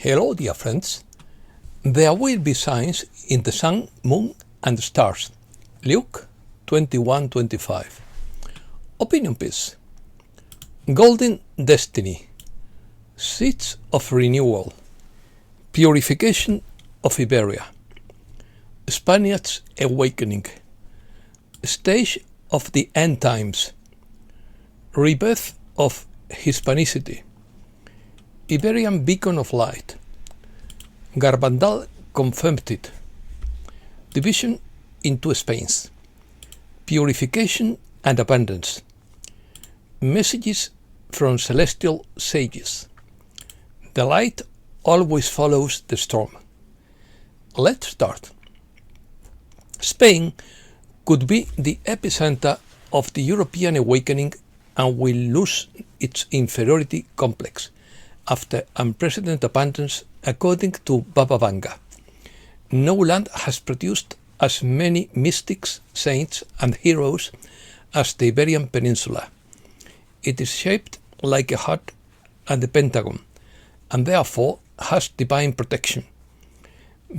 Hello, dear friends. There will be signs in the sun, moon, and stars. Luke 21:25. Opinion piece. Golden destiny. Seeds of renewal. Purification of Iberia. Spaniards awakening. Stage of the end times. Rebirth of Hispanicity. Iberian beacon of light. Garbandal confirmed it. Division into Spains. Purification and abundance. Messages from celestial sages. The light always follows the storm. Let's start. Spain could be the epicenter of the European awakening and will lose its inferiority complex after unprecedented abundance, according to Baba Vanga. No land has produced as many mystics, saints, and heroes as the Iberian Peninsula. It is shaped like a heart and a pentagon, and therefore has divine protection.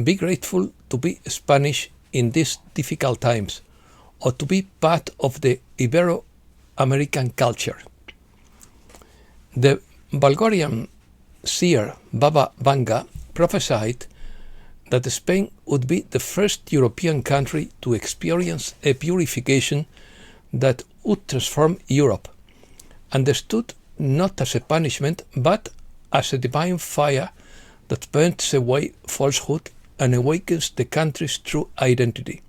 Be grateful to be Spanish in these difficult times, or to be part of the Ibero-American culture. The Bulgarian seer Baba Vanga prophesied that Spain would be the first European country to experience a purification that would transform Europe, understood not as a punishment but as a divine fire that burns away falsehood and awakens the country's true identity.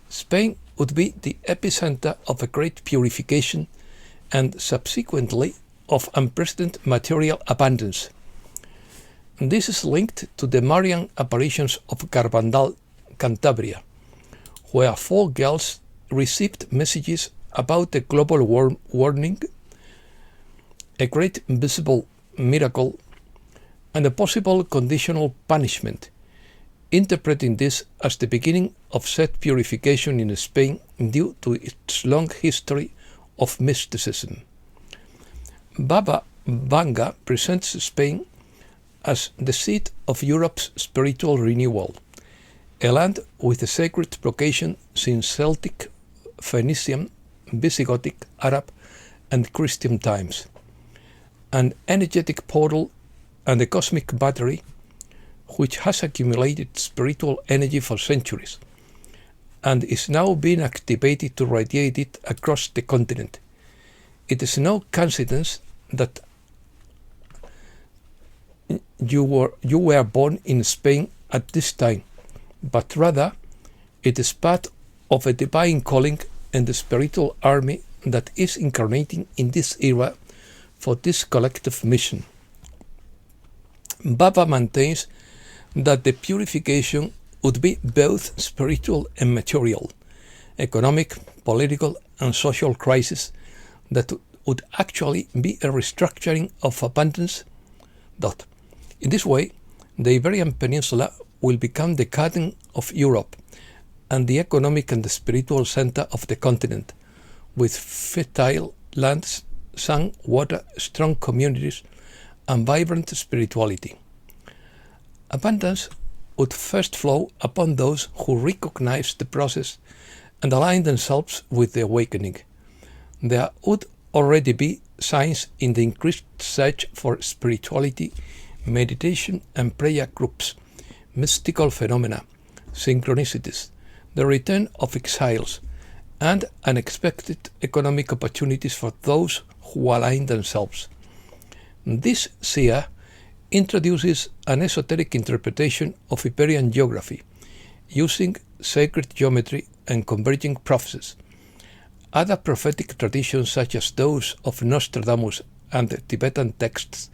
Spain would be the epicenter of a great purification and subsequently of unprecedented material abundance. This is linked to the Marian apparitions of Garbandal, Cantabria, where 4 girls received messages about a global warning, a great visible miracle, and a possible conditional punishment, interpreting this as the beginning of said purification in Spain due to its long history of mysticism. Baba Vanga presents Spain as the seat of Europe's spiritual renewal, a land with a sacred vocation since Celtic, Phoenician, Visigothic, Arab, and Christian times, an energetic portal and a cosmic battery which has accumulated spiritual energy for centuries and is now being activated to radiate it across the continent. It is no coincidence that you were born in Spain at this time, but rather it is part of a divine calling and the spiritual army that is incarnating in this era for this collective mission. Baba maintains that the purification would be both spiritual and material, economic, political, and social crisis that would actually be a restructuring of abundance. In this way, the Iberian Peninsula will become the garden of Europe and the economic and the spiritual center of the continent, with fertile lands, sun, water, strong communities, and vibrant spirituality. Abundance would first flow upon those who recognize the process and align themselves with the awakening. There would already be signs in the increased search for spirituality, meditation and prayer groups, mystical phenomena, synchronicities, the return of exiles, and unexpected economic opportunities for those who align themselves. This seer introduces an esoteric interpretation of Iberian geography, using sacred geometry and converging prophecies. Other prophetic traditions, such as those of Nostradamus and the Tibetan texts,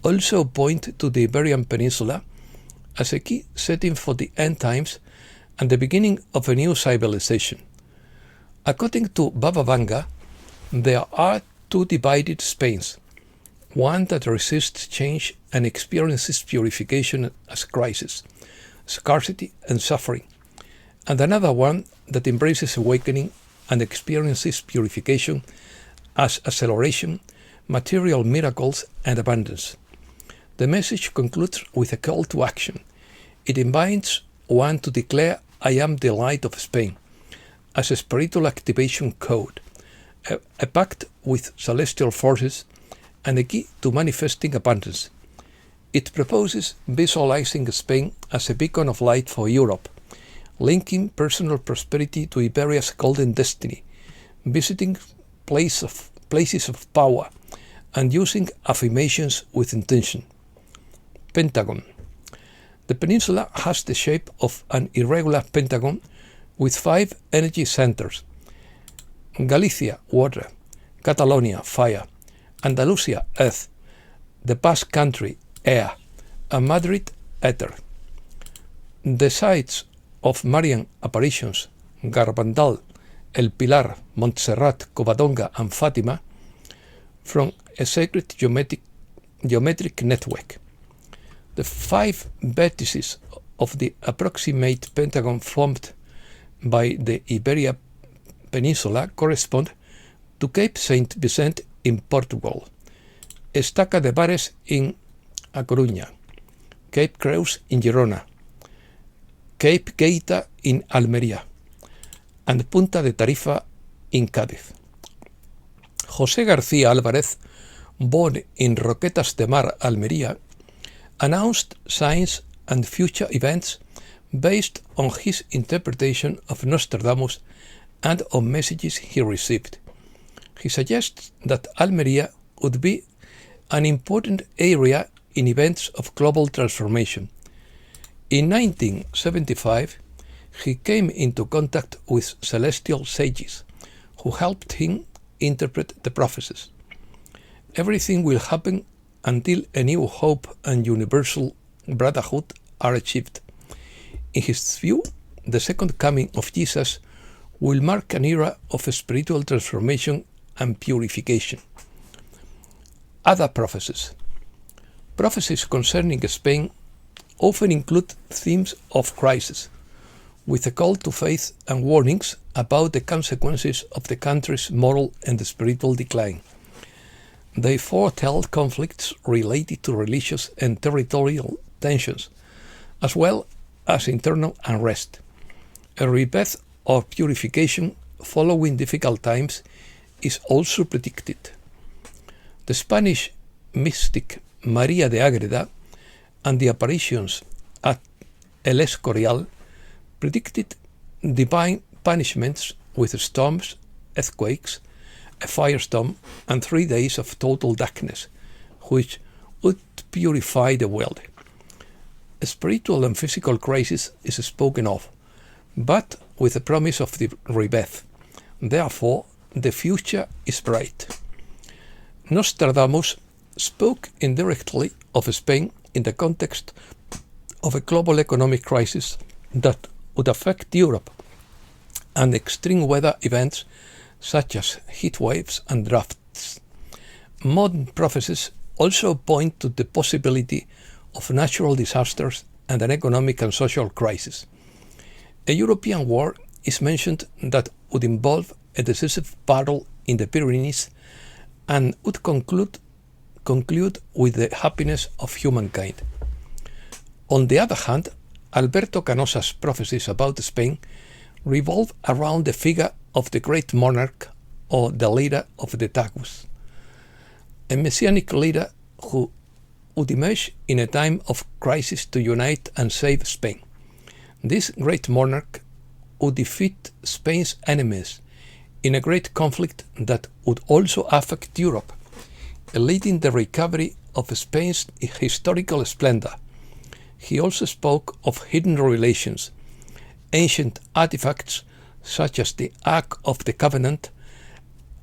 also point to the Iberian Peninsula as a key setting for the end times and the beginning of a new civilization. According to Baba Vanga, there are 2 divided Spains, one that resists change and experiences purification as crisis, scarcity, and suffering, and another one that embraces awakening and experiences purification as acceleration, material miracles, and abundance. The message concludes with a call to action. It invites one to declare, "I am the light of Spain," as a spiritual activation code, a pact with celestial forces, and a key to manifesting abundance. It proposes visualizing Spain as a beacon of light for Europe, linking personal prosperity to Iberia's golden destiny, visiting places of power, and using affirmations with intention. Pentagon. The peninsula has the shape of an irregular pentagon with 5 energy centers: Galicia, water; Catalonia, fire; Andalusia, earth; the Basque Country, air; and Madrid, ether. The sites of Marian apparitions, Garbandal, El Pilar, Montserrat, Covadonga, and Fatima, from a sacred geometric network. The 5 vertices of the approximate pentagon formed by the Iberia Peninsula correspond to Cape Saint Vicent in Portugal, Estaca de Bares in A Coruña, Cape Creus in Girona, Cape Gaeta in Almería, and Punta de Tarifa in Cádiz. José García Álvarez, born in Roquetas de Mar, Almería, announced signs and future events based on his interpretation of Nostradamus and on messages he received. He suggests that Almería would be an important area in events of global transformation. In 1975, he came into contact with celestial sages who helped him interpret the prophecies. Everything will happen until a new hope and universal brotherhood are achieved. In his view, the second coming of Jesus will mark an era of spiritual transformation and purification. Other prophecies. Prophecies concerning Spain often include themes of crisis, with a call to faith and warnings about the consequences of the country's moral and spiritual decline. They foretell conflicts related to religious and territorial tensions, as well as internal unrest. A rebirth or purification following difficult times is also predicted. The Spanish mystic María de Ágreda and the apparitions at El Escorial predicted divine punishments with storms, earthquakes, a firestorm, and 3 days of total darkness, which would purify the world. A spiritual and physical crisis is spoken of, but with the promise of the rebirth. Therefore, the future is bright. Nostradamus spoke indirectly of Spain in the context of a global economic crisis that would affect Europe, and extreme weather events such as heat waves and droughts. Modern prophecies also point to the possibility of natural disasters and an economic and social crisis. A European war is mentioned that would involve a decisive battle in the Pyrenees and would conclude with the happiness of humankind. On the other hand, Alberto Canosa's prophecies about Spain revolve around the figure of the great monarch or the leader of the Tagus, a messianic leader who would emerge in a time of crisis to unite and save Spain. This great monarch would defeat Spain's enemies in a great conflict that would also affect Europe, leading the recovery of Spain's historical splendor. He also spoke of hidden relations, ancient artifacts such as the Ark of the Covenant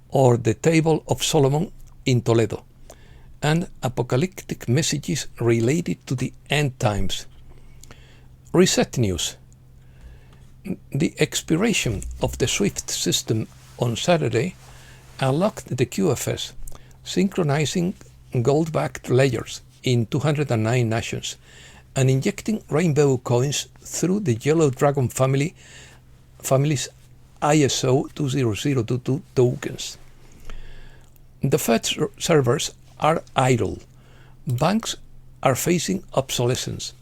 or the Table of Solomon in Toledo, and apocalyptic messages related to the end times. Reset news. The expiration of the SWIFT system on Saturday unlocked the QFS, synchronizing gold-backed ledgers in 209 nations and injecting rainbow coins through the Yellow Dragon family's ISO 20022 tokens. The Fed servers are idle. Banks are facing obsolescence,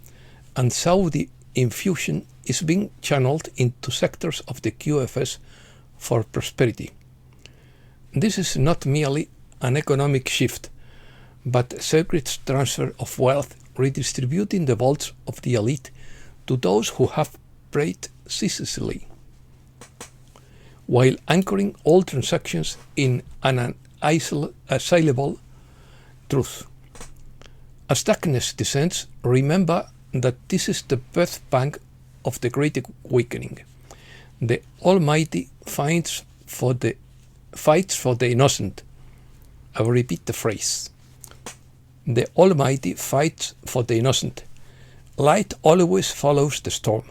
and so the infusion is being channeled into sectors of the QFS for prosperity. This is not merely an economic shift, but a sacred transfer of wealth, redistributing the wealth of the elite to those who have prayed ceaselessly, while anchoring all transactions in an unassailable truth. As darkness descends, remember that this is the birth pang of the Great Awakening. The Almighty fights for the innocent. I will repeat the phrase. The Almighty fights for the innocent. Light always follows the storm.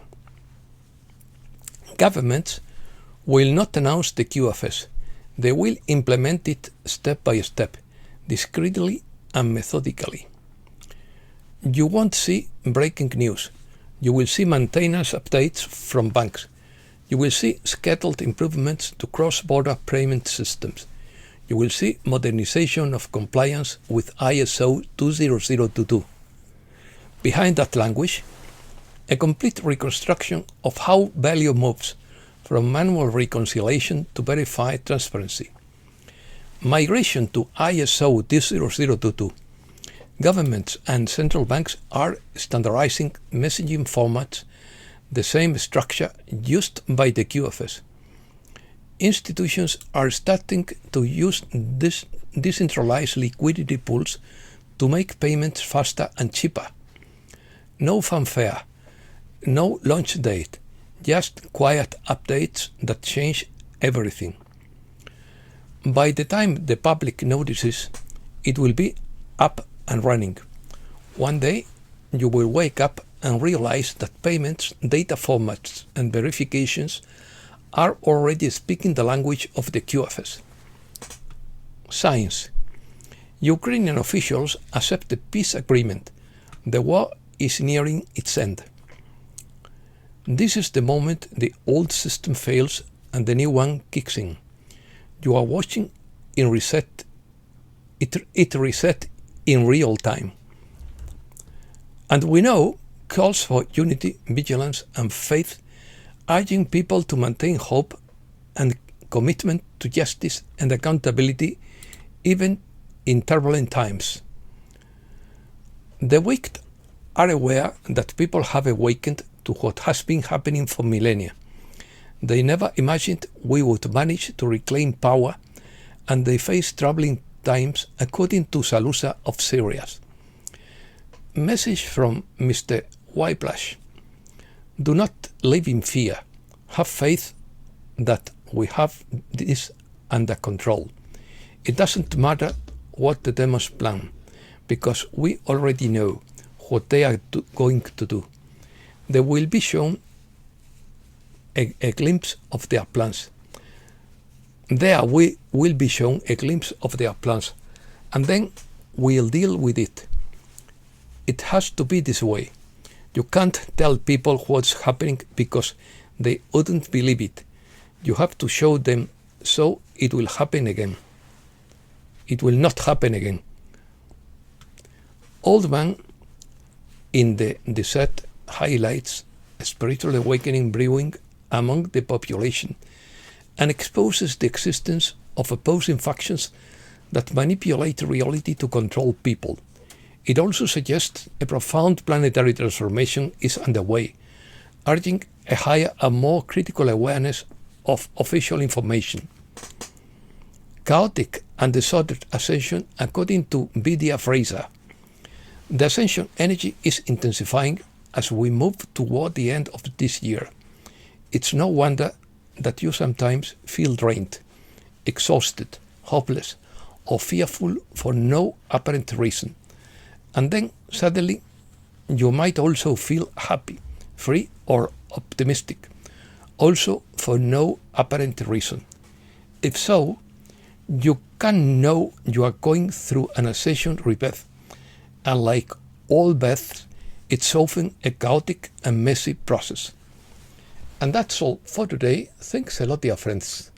Governments will not announce the QFS. They will implement it step by step, discreetly and methodically. You won't see breaking news. You will see maintenance updates from banks. You will see scheduled improvements to cross-border payment systems. You will see modernization of compliance with ISO 20022. Behind that language, a complete reconstruction of how value moves from manual reconciliation to verified transparency. Migration to ISO 20022. Governments and central banks are standardizing messaging formats, the same structure used by the QFS. Institutions are starting to use this decentralized liquidity pools to make payments faster and cheaper. No fanfare, no launch date, just quiet updates that change everything. By the time the public notices, it will be up and running. One day, you will wake up and realize that payments, data formats, and verifications are already speaking the language of the QFS. Signs. Ukrainian officials accept the peace agreement. The war is nearing its end. This is the moment the old system fails and the new one kicks in. You are watching it reset in real time. And we know calls for unity, vigilance, and faith, urging people to maintain hope and commitment to justice and accountability even in turbulent times. The wicked are aware that people have awakened to what has been happening for millennia. They never imagined we would manage to reclaim power, and they face troubling times, according to Salusa of Syria. Message from Mr. Whiplash. Do not live in fear. Have faith that we have this under control. It doesn't matter what the demons plan, because we already know what they are going to do. They will be shown a glimpse of their plans. There we will be shown a glimpse of their plans, and then we'll deal with it. It has to be this way. You can't tell people what's happening because they wouldn't believe it. You have to show them so it will happen again. It will not happen again. Old Man in the desert highlights a spiritual awakening brewing among the population and exposes the existence of opposing factions that manipulate reality to control people. It also suggests a profound planetary transformation is underway, urging a higher and more critical awareness of official information. Chaotic and disordered ascension, according to Vidya Fraser. The ascension energy is intensifying as we move toward the end of this year. It's no wonder that you sometimes feel drained, exhausted, hopeless, or fearful for no apparent reason. And then suddenly you might also feel happy, free, or optimistic, also for no apparent reason. If so, you can know you are going through an ascension rebirth, and like all births, it's often a chaotic and messy process. And that's all for today. Thanks a lot, dear friends.